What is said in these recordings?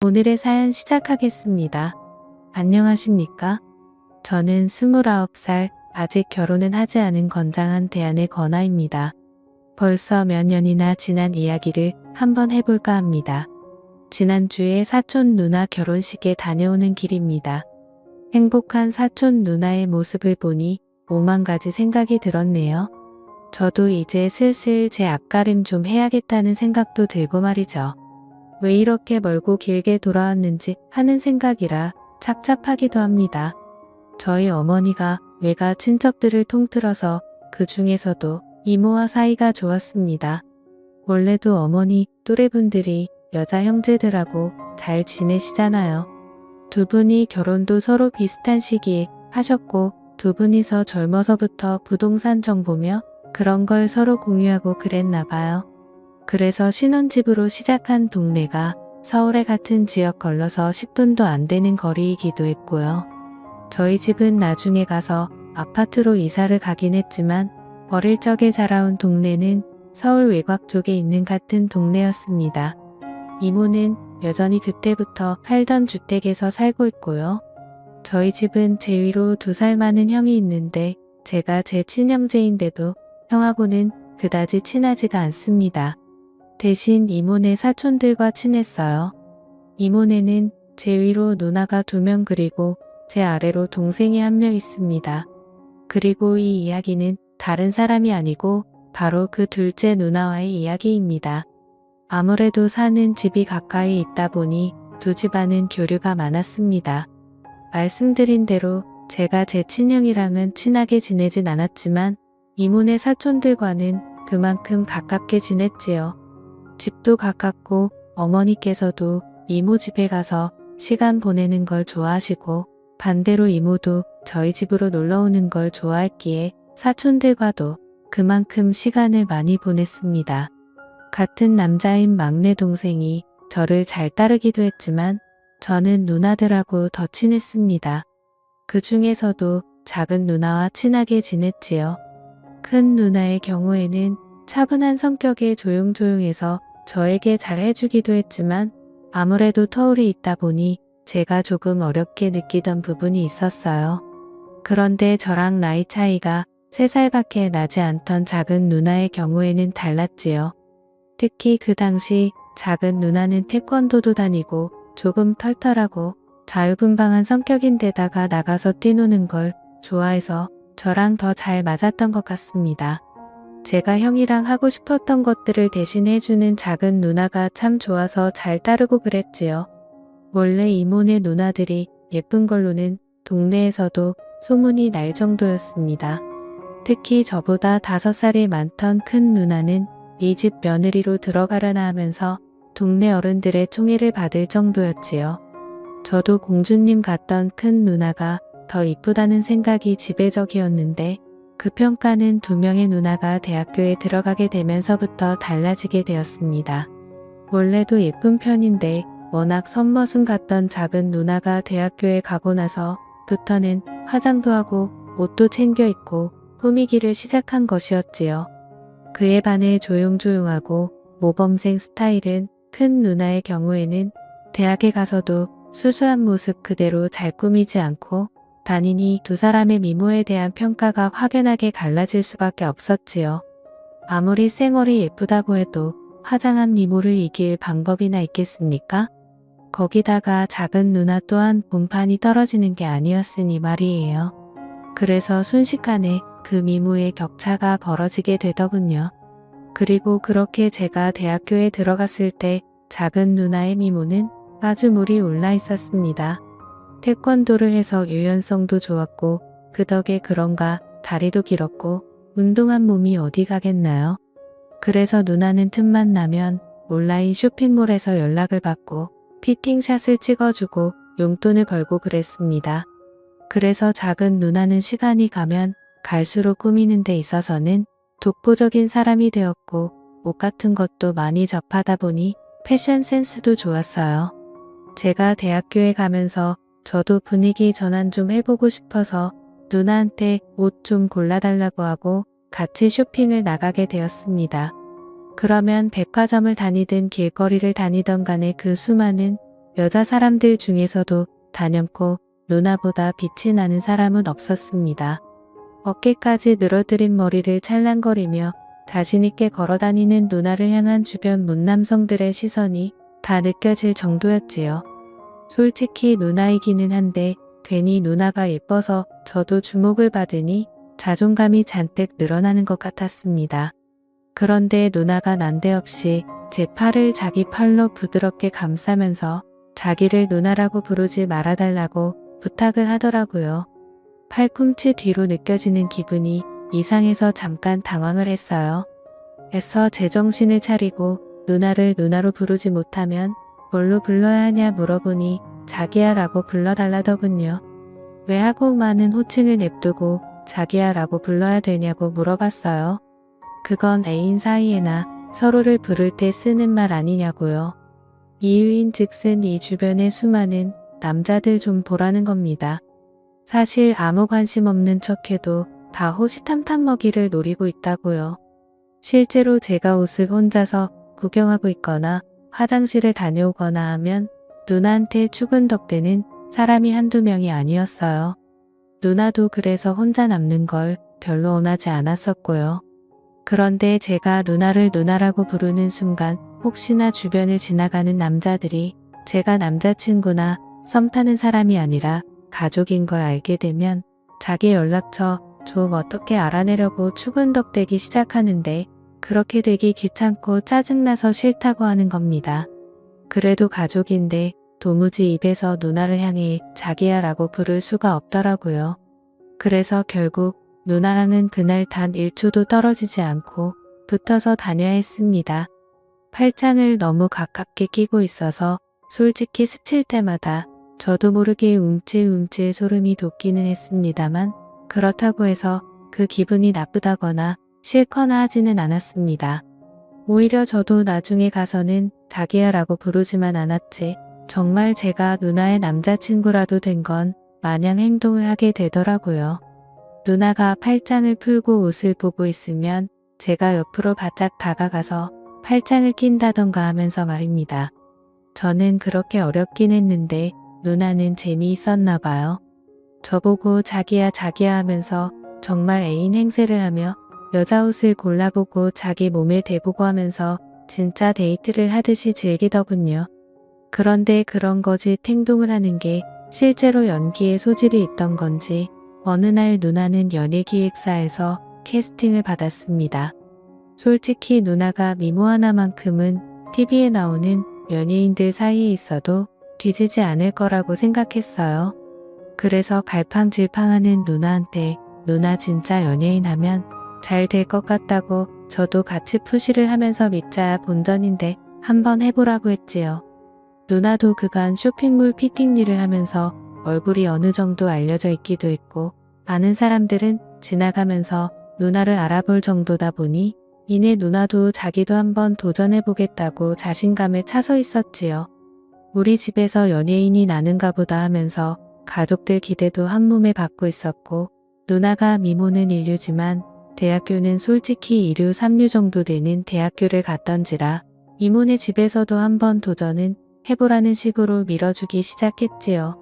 오늘의 사연 시작하겠습니다. 안녕하십니까? 저는 29살, 아직 결혼은 하지 않은 건장한 대안의 건아입니다. 벌써 몇 년이나 지난 이야기를 한번 해볼까 합니다. 지난주에 사촌 누나 결혼식에 다녀오는 길입니다. 행복한 사촌 누나의 모습을 보니 오만 가지 생각이 들었네요. 저도 이제 슬슬 제 앞가림 좀 해야겠다는 생각도 들고 말이죠. 왜 이렇게 멀고 길게 돌아왔는지 하는 생각이라 착잡하기도 합니다. 저희 어머니가 외가 친척들을 통틀어서 그 중에서도 이모와 사이가 좋았습니다. 원래도 어머니 또래분들이 여자 형제들하고 잘 지내시잖아요. 두 분이 결혼도 서로 비슷한 시기에 하셨고 두 분이서 젊어서부터 부동산 정보며 그런 걸 서로 공유하고 그랬나 봐요. 그래서 신혼집으로 시작한 동네가 서울에 같은 지역 걸러서 10분도 안 되는 거리이기도 했고요. 저희 집은 나중에 가서 아파트로 이사를 가긴 했지만 어릴 적에 자라온 동네는 서울 외곽 쪽에 있는 같은 동네였습니다. 이모는 여전히 그때부터 살던 주택에서 살고 있고요. 저희 집은 제 위로 2살 많은 형이 있는데 제가 제 친형제인데도 형하고는 그다지 친하지가 않습니다. 대신 이모네 사촌들과 친했어요. 이모네는 제 위로 누나가 2명 그리고 제 아래로 동생이 1명 있습니다. 그리고 이 이야기는 다른 사람이 아니고 바로 그 둘째 누나와의 이야기입니다. 아무래도 사는 집이 가까이 있다 보니 두 집안은 교류가 많았습니다. 말씀드린 대로 제가 제 친형이랑은 친하게 지내진 않았지만 이모네 사촌들과는 그만큼 가깝게 지냈지요. 집도 가깝고 어머니께서도 이모 집에 가서 시간 보내는 걸 좋아하시고 반대로 이모도 저희 집으로 놀러 오는 걸 좋아했기에 사촌들과도 그만큼 시간을 많이 보냈습니다. 같은 남자인 막내 동생이 저를 잘 따르기도 했지만 저는 누나들하고 더 친했습니다. 그 중에서도 작은 누나와 친하게 지냈지요. 큰 누나의 경우에는 차분한 성격에 조용조용해서 저에게 잘 해주기도 했지만 아무래도 터울이 있다 보니 제가 조금 어렵게 느끼던 부분이 있었어요. 그런데 저랑 나이 차이가 3살밖에 나지 않던 작은 누나의 경우에는 달랐지요. 특히 그 당시 작은 누나는 태권도도 다니고 조금 털털하고 자유분방한 성격인데다가 나가서 뛰노는 걸 좋아해서 저랑 더 잘 맞았던 것 같습니다. 제가 형이랑 하고 싶었던 것들을 대신 해주는 작은 누나가 참 좋아서 잘 따르고 그랬지요. 원래 이모네 누나들이 예쁜 걸로는 동네에서도 소문이 날 정도였습니다. 특히 저보다 5살이 많던 큰 누나는 네 집 며느리로 들어가려나 하면서 동네 어른들의 총애를 받을 정도였지요. 저도 공주님 같던 큰 누나가 더 이쁘다는 생각이 지배적이었는데 그 평가는 2명의 누나가 대학교에 들어가게 되면서부터 달라지게 되었습니다. 원래도 예쁜 편인데 워낙 선머슴 같던 작은 누나가 대학교에 가고 나서부터는 화장도 하고 옷도 챙겨 입고 꾸미기를 시작한 것이었지요. 그에 반해 조용조용하고 모범생 스타일은 큰 누나의 경우에는 대학에 가서도 수수한 모습 그대로 잘 꾸미지 않고 다니니 두 사람의 미모에 대한 평가가 확연하게 갈라질 수밖에 없었지요. 아무리 쌩얼이 예쁘다고 해도 화장한 미모를 이길 방법이나 있겠습니까? 거기다가 작은 누나 또한 본판이 떨어지는 게 아니었으니 말이에요. 그래서 순식간에 그 미모의 격차가 벌어지게 되더군요. 그리고 그렇게 제가 대학교에 들어갔을 때 작은 누나의 미모는 아주 물이 올라 있었습니다. 태권도를 해서 유연성도 좋았고 그 덕에 그런가 다리도 길었고 운동한 몸이 어디 가겠나요? 그래서 누나는 틈만 나면 온라인 쇼핑몰에서 연락을 받고 피팅샷을 찍어주고 용돈을 벌고 그랬습니다. 그래서 작은 누나는 시간이 가면 갈수록 꾸미는 데 있어서는 독보적인 사람이 되었고 옷 같은 것도 많이 접하다 보니 패션 센스도 좋았어요. 제가 대학교에 가면서 저도 분위기 전환 좀 해보고 싶어서 누나한테 옷 좀 골라달라고 하고 같이 쇼핑을 나가게 되었습니다. 그러면 백화점을 다니든 길거리를 다니던 간에 그 수많은 여자 사람들 중에서도 단연코 누나보다 빛이 나는 사람은 없었습니다. 어깨까지 늘어뜨린 머리를 찰랑거리며 자신있게 걸어다니는 누나를 향한 주변 문남성들의 시선이 다 느껴질 정도였지요. 솔직히 누나이기는 한데 괜히 누나가 예뻐서 저도 주목을 받으니 자존감이 잔뜩 늘어나는 것 같았습니다. 그런데 누나가 난데없이 제 팔을 자기 팔로 부드럽게 감싸면서 자기를 누나라고 부르지 말아달라고 부탁을 하더라고요. 팔꿈치 뒤로 느껴지는 기분이 이상해서 잠깐 당황을 했어요. 애써 제정신을 차리고 누나를 누나로 부르지 못하면 뭘로 불러야 하냐 물어보니 자기야 라고 불러달라더군요. 왜 하고 많은 호칭을 냅두고 자기야 라고 불러야 되냐고 물어봤어요. 그건 애인 사이에나 서로를 부를 때 쓰는 말 아니냐고요. 이유인 즉슨 이 주변의 수많은 남자들 좀 보라는 겁니다. 사실 아무 관심 없는 척해도 다 호시탐탐 먹이를 노리고 있다고요. 실제로 제가 옷을 혼자서 구경하고 있거나 화장실을 다녀오거나 하면 누나한테 추근덕대는 사람이 한두 명이 아니었어요. 누나도 그래서 혼자 남는 걸 별로 원하지 않았었고요. 그런데 제가 누나를 누나라고 부르는 순간 혹시나 주변을 지나가는 남자들이 제가 남자친구나 썸 타는 사람이 아니라 가족인 걸 알게 되면 자기 연락처 좀 어떻게 알아내려고 추근덕대기 시작하는데 그렇게 되기 귀찮고 짜증나서 싫다고 하는 겁니다. 그래도 가족인데 도무지 입에서 누나를 향해 자기야 라고 부를 수가 없더라고요. 그래서 결국 누나랑은 그날 단 1초도 떨어지지 않고 붙어서 다녀야 했습니다. 팔짱을 너무 가깝게 끼고 있어서 솔직히 스칠 때마다 저도 모르게 움찔움찔 소름이 돋기는 했습니다만 그렇다고 해서 그 기분이 나쁘다거나 싫거나 하지는 않았습니다. 오히려 저도 나중에 가서는 자기야 라고 부르지만 않았지 정말 제가 누나의 남자친구라도 된 건 마냥 행동을 하게 되더라고요. 누나가 팔짱을 풀고 옷을 보고 있으면 제가 옆으로 바짝 다가가서 팔짱을 낀다던가 하면서 말입니다. 저는 그렇게 어렵긴 했는데 누나는 재미있었나 봐요. 저보고 자기야 자기야 하면서 정말 애인 행세를 하며 여자 옷을 골라보고 자기 몸에 대보고 하면서 진짜 데이트를 하듯이 즐기더군요. 그런데 그런 거짓 행동을 하는 게 실제로 연기에 소질이 있던 건지 어느 날 누나는 연예기획사에서 캐스팅을 받았습니다. 솔직히 누나가 미모 하나만큼은 TV에 나오는 연예인들 사이에 있어도 뒤지지 않을 거라고 생각했어요. 그래서 갈팡질팡하는 누나한테 누나 진짜 연예인 하면 잘 될 것 같다고 저도 같이 푸시를 하면서 믿자야 본전인데 한번 해보라고 했지요. 누나도 그간 쇼핑몰 피팅 일을 하면서 얼굴이 어느 정도 알려져 있기도 했고 아는 사람들은 지나가면서 누나를 알아볼 정도다 보니 이내 누나도 자기도 한번 도전해보겠다고 자신감에 차서 있었지요. 우리 집에서 연예인이 나는가 보다 하면서 가족들 기대도 한몸에 받고 있었고 누나가 미모는 인류지만 대학교는 솔직히 2류 3류 정도 되는 대학교를 갔던지라 이모네 집에서도 한번 도전은 해보라는 식으로 밀어주기 시작했지요.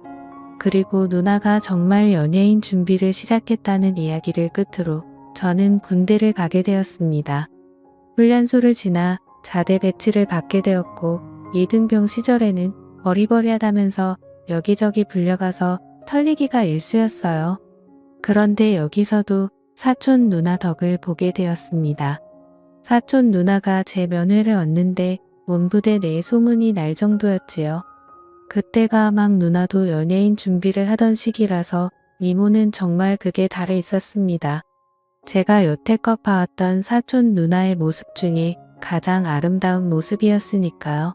그리고 누나가 정말 연예인 준비를 시작했다는 이야기를 끝으로 저는 군대를 가게 되었습니다. 훈련소를 지나 자대 배치를 받게 되었고 이등병 시절에는 어리버리하다면서 여기저기 불려가서 털리기가 일쑤였어요. 그런데 여기서도 사촌 누나 덕을 보게 되었습니다. 사촌 누나가 제 면회를 얻는데 온 부대 내에 소문이 날 정도였지요. 그때가 막 누나도 연예인 준비를 하던 시기라서 미모는 정말 극에 달해 있었습니다. 제가 여태껏 봐왔던 사촌 누나의 모습 중에 가장 아름다운 모습이었으니까요.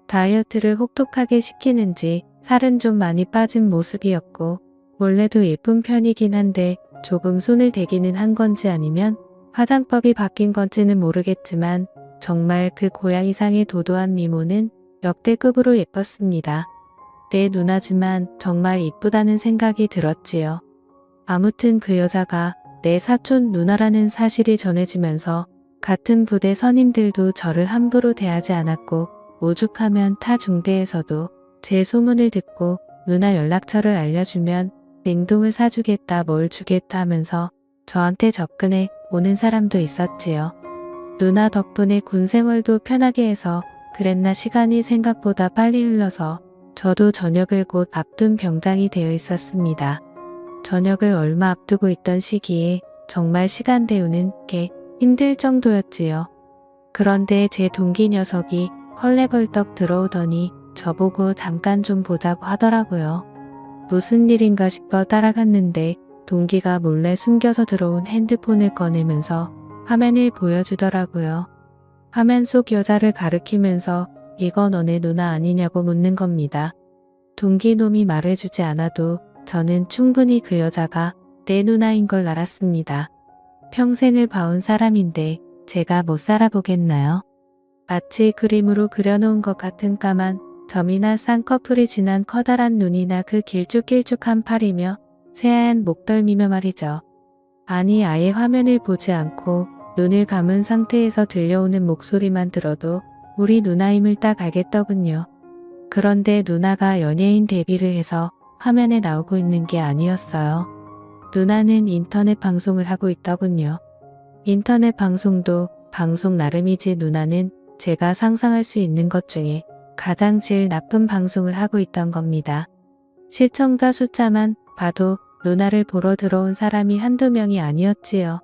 다이어트를 혹독하게 시키는지 살은 좀 많이 빠진 모습이었고 원래도 예쁜 편이긴 한데 조금 손을 대기는 한 건지 아니면 화장법이 바뀐 건지는 모르겠지만 정말 그 고양 이상의 도도한 미모는 역대급으로 예뻤습니다. 내 누나지만 정말 이쁘다는 생각이 들었지요. 아무튼 그 여자가 내 사촌 누나라는 사실이 전해지면서 같은 부대 선임들도 저를 함부로 대하지 않았고 오죽하면 타 중대에서도 제 소문을 듣고 누나 연락처를 알려주면 냉동을 사주겠다 뭘 주겠다 하면서 저한테 접근해 오는 사람도 있었지요. 누나 덕분에 군 생활도 편하게 해서 그랬나 시간이 생각보다 빨리 흘러서 저도 전역을 곧 앞둔 병장이 되어 있었습니다. 전역을 얼마 앞두고 있던 시기에 정말 시간 때우는 게 힘들 정도였지요. 그런데 제 동기 녀석이 헐레벌떡 들어오더니 저보고 잠깐 좀 보자고 하더라고요. 무슨 일인가 싶어 따라갔는데 동기가 몰래 숨겨서 들어온 핸드폰을 꺼내면서 화면을 보여주더라고요. 화면 속 여자를 가리키면서 이거 너네 누나 아니냐고 묻는 겁니다. 동기놈이 말해주지 않아도 저는 충분히 그 여자가 내 누나인 걸 알았습니다. 평생을 봐온 사람인데 제가 못 살아보겠나요? 마치 그림으로 그려놓은 것 같은 까만 점이나 쌍꺼풀이 진한 커다란 눈이나 그 길쭉길쭉한 팔이며 새하얀 목덜미며 말이죠. 아니 아예 화면을 보지 않고 눈을 감은 상태에서 들려오는 목소리만 들어도 우리 누나임을 딱 알겠더군요. 그런데 누나가 연예인 데뷔를 해서 화면에 나오고 있는 게 아니었어요. 누나는 인터넷 방송을 하고 있더군요. 인터넷 방송도 방송 나름이지 누나는 제가 상상할 수 있는 것 중에 가장 질 나쁜 방송을 하고 있던 겁니다. 시청자 숫자만 봐도 누나를 보러 들어온 사람이 한두 명이 아니었지요.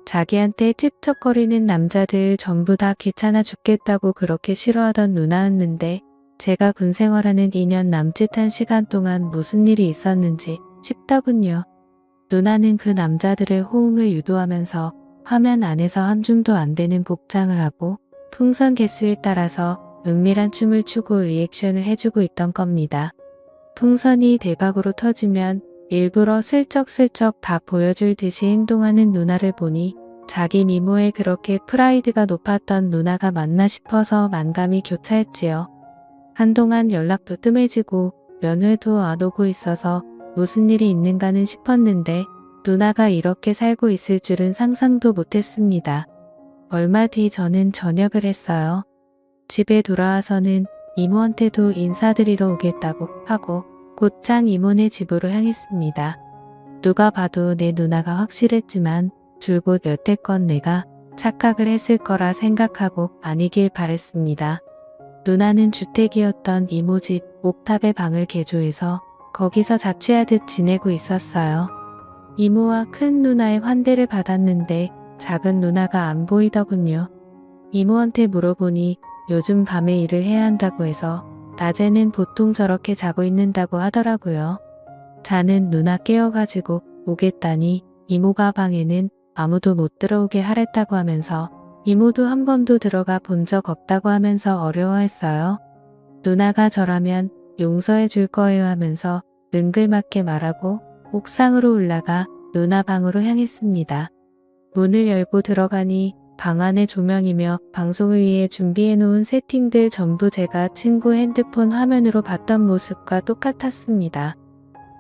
자기한테 찝쩍거리는 남자들 전부 다 귀찮아 죽겠다고 그렇게 싫어하던 누나였는데 제가 군 생활하는 2년 남짓한 시간 동안 무슨 일이 있었는지 싶더군요. 누나는 그 남자들의 호응을 유도하면서 화면 안에서 한 줌도 안 되는 복장을 하고 풍선 개수에 따라서 은밀한 춤을 추고 리액션을 해주고 있던 겁니다. 풍선이 대박으로 터지면 일부러 슬쩍슬쩍 다 보여줄 듯이 행동하는 누나를 보니 자기 미모에 그렇게 프라이드가 높았던 누나가 맞나 싶어서 만감이 교차했지요. 한동안 연락도 뜸해지고 면회도 안 오고 있어서 무슨 일이 있는가는 싶었는데 누나가 이렇게 살고 있을 줄은 상상도 못했습니다. 얼마 뒤 저는 전역을 했어요. 집에 돌아와서는 이모한테도 인사드리러 오겠다고 하고 곧장 이모네 집으로 향했습니다. 누가 봐도 내 누나가 확실했지만 줄곧 여태껏 내가 착각을 했을 거라 생각하고 아니길 바랬습니다. 누나는 주택이었던 이모 집 옥탑의 방을 개조해서 거기서 자취하듯 지내고 있었어요. 이모와 큰 누나의 환대를 받았는데 작은 누나가 안 보이더군요. 이모한테 물어보니 요즘 밤에 일을 해야 한다고 해서 낮에는 보통 저렇게 자고 있는다고 하더라고요. 자는 누나 깨워가지고 오겠다니 이모가 방에는 아무도 못 들어오게 하랬다고 하면서 이모도 한 번도 들어가 본 적 없다고 하면서 어려워했어요. 누나가 저라면 용서해 줄 거예요 하면서 능글맞게 말하고 옥상으로 올라가 누나 방으로 향했습니다. 문을 열고 들어가니 방 안의 조명이며 방송을 위해 준비해놓은 세팅들 전부 제가 친구 핸드폰 화면으로 봤던 모습과 똑같았습니다.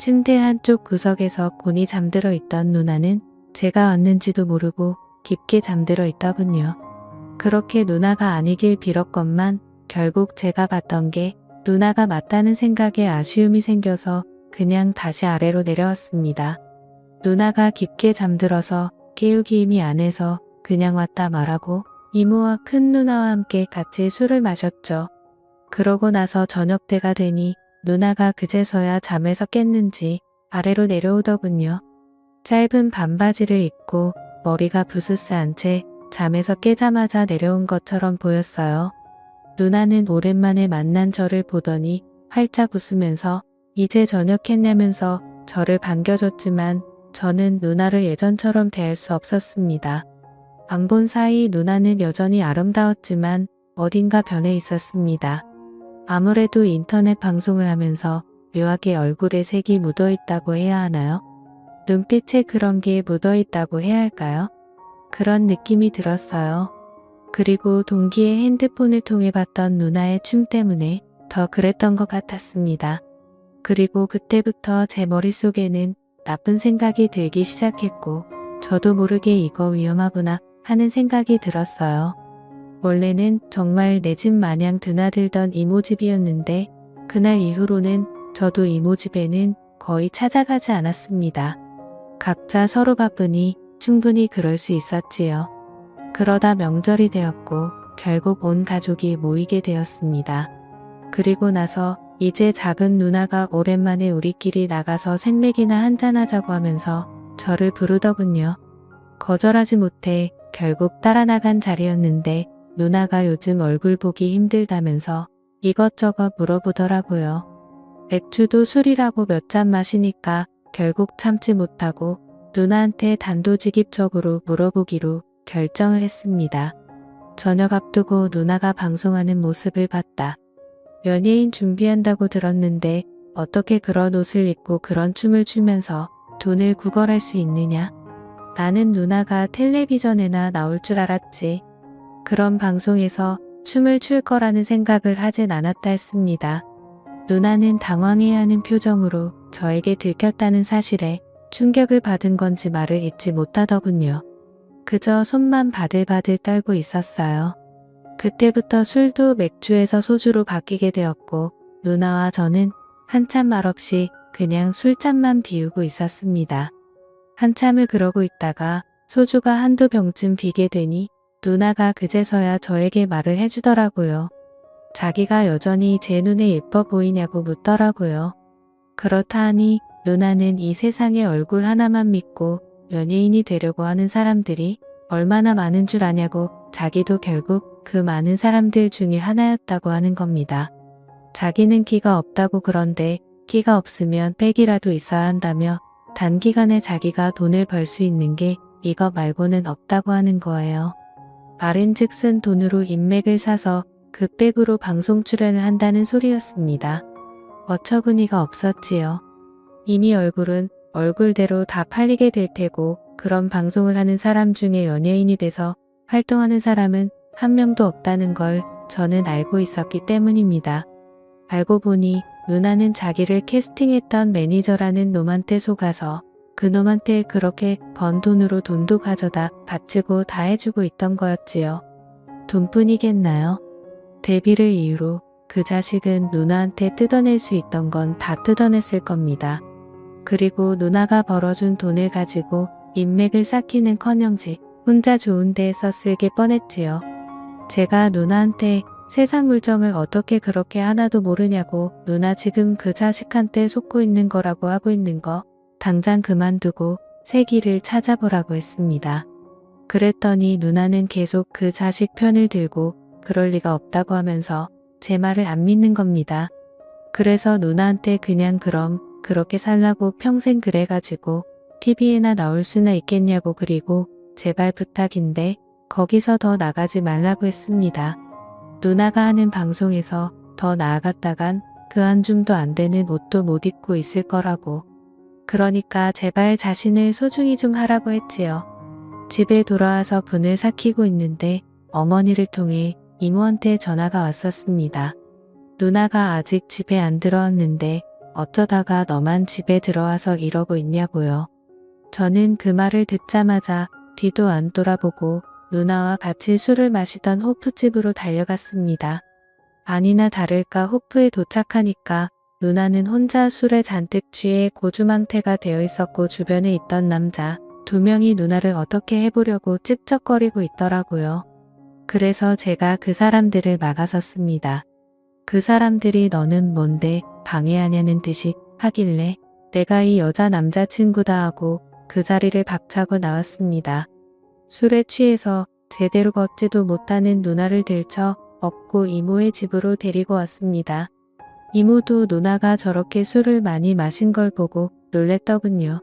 침대 한쪽 구석에서 곤히 잠들어 있던 누나는 제가 왔는지도 모르고 깊게 잠들어 있더군요. 그렇게 누나가 아니길 빌었건만 결국 제가 봤던 게 누나가 맞다는 생각에 아쉬움이 생겨서 그냥 다시 아래로 내려왔습니다. 누나가 깊게 잠들어서 깨우기 힘이 안 해서 그냥 왔다 말하고 이모와 큰 누나와 함께 같이 술을 마셨죠. 그러고 나서 저녁 때가 되니 누나가 그제서야 잠에서 깼는지 아래로 내려오더군요. 짧은 반바지를 입고 머리가 부스스한 채 잠에서 깨자마자 내려온 것처럼 보였어요. 누나는 오랜만에 만난 저를 보더니 활짝 웃으면서 이제 저녁했냐면서 저를 반겨줬지만 저는 누나를 예전처럼 대할 수 없었습니다. 안 본 사이 누나는 여전히 아름다웠지만 어딘가 변해 있었습니다. 아무래도 인터넷 방송을 하면서 묘하게 얼굴에 색이 묻어있다고 해야 하나요? 눈빛에 그런 게 묻어있다고 해야 할까요? 그런 느낌이 들었어요. 그리고 동기의 핸드폰을 통해 봤던 누나의 춤 때문에 더 그랬던 것 같았습니다. 그리고 그때부터 제 머릿속에는 나쁜 생각이 들기 시작했고 저도 모르게 이거 위험하구나 하는 생각이 들었어요. 원래는 정말 내 집 마냥 드나들던 이모 집이었는데 그날 이후로는 저도 이모 집에는 거의 찾아가지 않았습니다. 각자 서로 바쁘니 충분히 그럴 수 있었지요. 그러다 명절이 되었고 결국 온 가족이 모이게 되었습니다. 그리고 나서 이제 작은 누나가 오랜만에 우리끼리 나가서 생맥이나 한잔하자고 하면서 저를 부르더군요. 거절하지 못해 결국 따라 나간 자리였는데 누나가 요즘 얼굴 보기 힘들다면서 이것저것 물어보더라고요. 맥주도 술이라고 몇 잔 마시니까 결국 참지 못하고 누나한테 단도직입적으로 물어보기로 결정을 했습니다. 저녁 앞두고 누나가 방송하는 모습을 봤다. 연예인 준비한다고 들었는데 어떻게 그런 옷을 입고 그런 춤을 추면서 돈을 구걸할 수 있느냐? 나는 누나가 텔레비전에나 나올 줄 알았지. 그런 방송에서 춤을 출 거라는 생각을 하진 않았다 했습니다. 누나는 당황해야 하는 표정으로 저에게 들켰다는 사실에 충격을 받은 건지 말을 잇지 못하더군요. 그저 손만 바들바들 떨고 있었어요. 그때부터 술도 맥주에서 소주로 바뀌게 되었고 누나와 저는 한참 말없이 그냥 술잔만 비우고 있었습니다. 한참을 그러고 있다가 소주가 한두 병쯤 비게 되니 누나가 그제서야 저에게 말을 해주더라고요. 자기가 여전히 제 눈에 예뻐 보이냐고 묻더라고요. 그렇다 하니 누나는 이 세상에 얼굴 하나만 믿고 연예인이 되려고 하는 사람들이 얼마나 많은 줄 아냐고 자기도 결국 그 많은 사람들 중에 하나였다고 하는 겁니다. 자기는 끼가 없다고 그런데 끼가 없으면 빽이라도 있어야 한다며 단기간에 자기가 돈을 벌 수 있는 게 이거 말고는 없다고 하는 거예요. 말인즉슨 돈으로 인맥을 사서 그 빽으로 방송 출연을 한다는 소리였습니다. 어처구니가 없었지요. 이미 얼굴은 얼굴대로 다 팔리게 될 테고 그런 방송을 하는 사람 중에 연예인이 돼서 활동하는 사람은 한 명도 없다는 걸 저는 알고 있었기 때문입니다. 알고 보니 누나는 자기를 캐스팅했던 매니저라는 놈한테 속아서 그 놈한테 그렇게 번 돈으로 돈도 가져다 바치고 다 해주고 있던 거였지요. 돈뿐이겠나요? 데뷔를 이유로 그 자식은 누나한테 뜯어낼 수 있던 건 다 뜯어냈을 겁니다. 그리고 누나가 벌어준 돈을 가지고 인맥을 쌓기는커녕지 혼자 좋은 데에 썼을 게 뻔했지요. 제가 누나한테 세상 물정을 어떻게 그렇게 하나도 모르냐고 누나 지금 그 자식한테 속고 있는 거라고 하고 있는 거 당장 그만두고 새 길을 찾아보라고 했습니다. 그랬더니 누나는 계속 그 자식 편을 들고 그럴 리가 없다고 하면서 제 말을 안 믿는 겁니다. 그래서 누나한테 그냥 그럼 그렇게 살라고 평생 그래가지고 TV에나 나올 수나 있겠냐고 그리고 제발 부탁인데 거기서 더 나가지 말라고 했습니다. 누나가 하는 방송에서 더 나아갔다간 그 한 줌도 안 되는 옷도 못 입고 있을 거라고. 그러니까 제발 자신을 소중히 좀 하라고 했지요. 집에 돌아와서 분을 삭히고 있는데 어머니를 통해 이모한테 전화가 왔었습니다. 누나가 아직 집에 안 들어왔는데 어쩌다가 너만 집에 들어와서 이러고 있냐고요. 저는 그 말을 듣자마자 뒤도 안 돌아보고 누나와 같이 술을 마시던 호프집으로 달려갔습니다. 아니나 다를까 호프에 도착하니까 누나는 혼자 술에 잔뜩 취해 고주망태가 되어 있었고 주변에 있던 남자 2명이 누나를 어떻게 해보려고 찝쩍거리고 있더라고요. 그래서 제가 그 사람들을 막아섰습니다. 그 사람들이 너는 뭔데 방해하냐는 듯이 하길래 내가 이 여자 남자친구다 하고 그 자리를 박차고 나왔습니다. 술에 취해서 제대로 걷지도 못하는 누나를 들쳐 업고 이모의 집으로 데리고 왔습니다. 이모도 누나가 저렇게 술을 많이 마신 걸 보고 놀랬더군요.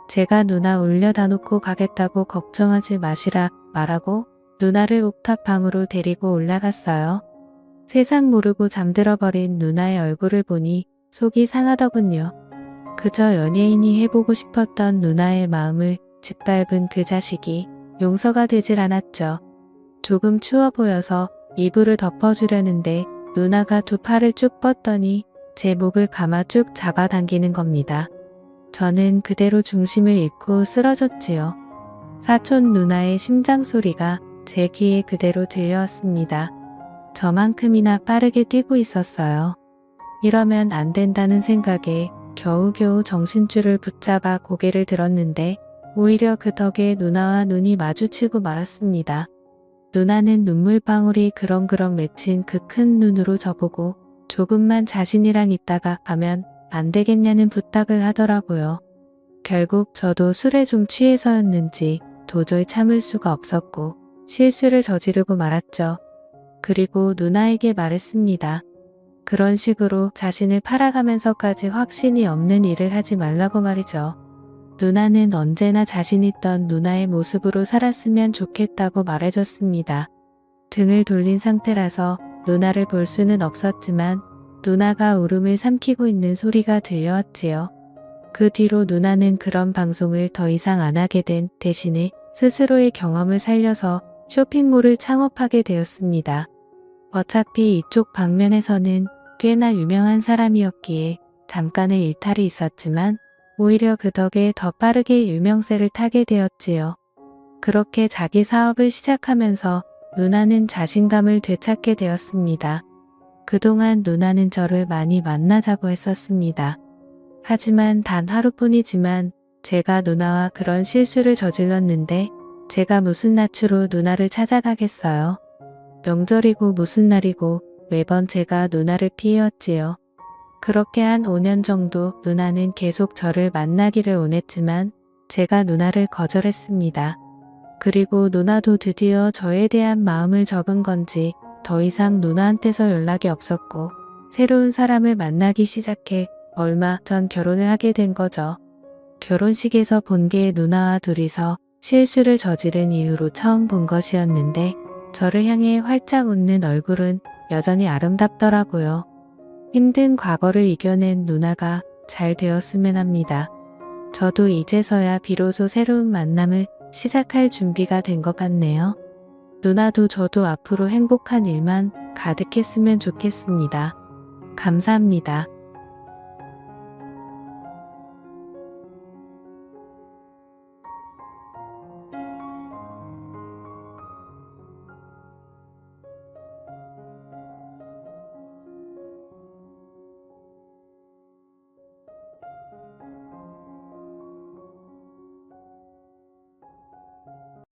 제가 누나 울려다 놓고 가겠다고 걱정하지 마시라 말하고 누나를 옥탑 방으로 데리고 올라갔어요. 세상 모르고 잠들어버린 누나의 얼굴을 보니 속이 상하더군요. 그저 연예인이 해보고 싶었던 누나의 마음을 짓밟은 그 자식이 용서가 되질 않았죠. 조금 추워 보여서 이불을 덮어주려는데 누나가 2팔을 쭉 뻗더니 제 목을 감아 쭉 잡아당기는 겁니다. 저는 그대로 중심을 잃고 쓰러졌지요. 사촌 누나의 심장 소리가 제 귀에 그대로 들려왔습니다. 저만큼이나 빠르게 뛰고 있었어요. 이러면 안 된다는 생각에 겨우겨우 정신줄을 붙잡아 고개를 들었는데 오히려 그 덕에 누나와 눈이 마주치고 말았습니다. 누나는 눈물방울이 그렁그렁 맺힌 그 큰 눈으로 저보고 조금만 자신이랑 있다가 가면 안 되겠냐는 부탁을 하더라고요. 결국 저도 술에 좀 취해서였는지 도저히 참을 수가 없었고 실수를 저지르고 말았죠. 그리고 누나에게 말했습니다. 그런 식으로 자신을 팔아가면서까지 확신이 없는 일을 하지 말라고 말이죠. 누나는 언제나 자신 있던 누나의 모습으로 살았으면 좋겠다고 말해줬습니다. 등을 돌린 상태라서 누나를 볼 수는 없었지만 누나가 울음을 삼키고 있는 소리가 들려왔지요. 그 뒤로 누나는 그런 방송을 더 이상 안 하게 된 대신에 스스로의 경험을 살려서 쇼핑몰을 창업하게 되었습니다. 어차피 이쪽 방면에서는 꽤나 유명한 사람이었기에 잠깐의 일탈이 있었지만 오히려 그 덕에 더 빠르게 유명세를 타게 되었지요. 그렇게 자기 사업을 시작하면서 누나는 자신감을 되찾게 되었습니다. 그동안 누나는 저를 많이 만나자고 했었습니다. 하지만 단 하루뿐이지만 제가 누나와 그런 실수를 저질렀는데 제가 무슨 낯으로 누나를 찾아가겠어요. 명절이고 무슨 날이고 매번 제가 누나를 피해왔지요. 그렇게 한 5년 정도 누나는 계속 저를 만나기를 원했지만 제가 누나를 거절했습니다. 그리고 누나도 드디어 저에 대한 마음을 접은 건지 더 이상 누나한테서 연락이 없었고 새로운 사람을 만나기 시작해 얼마 전 결혼을 하게 된 거죠. 결혼식에서 본 게 누나와 둘이서 실수를 저지른 이후로 처음 본 것이었는데 저를 향해 활짝 웃는 얼굴은 여전히 아름답더라고요. 힘든 과거를 이겨낸 누나가 잘 되었으면 합니다. 저도 이제서야 비로소 새로운 만남을 시작할 준비가 된 것 같네요. 누나도 저도 앞으로 행복한 일만 가득했으면 좋겠습니다. 감사합니다.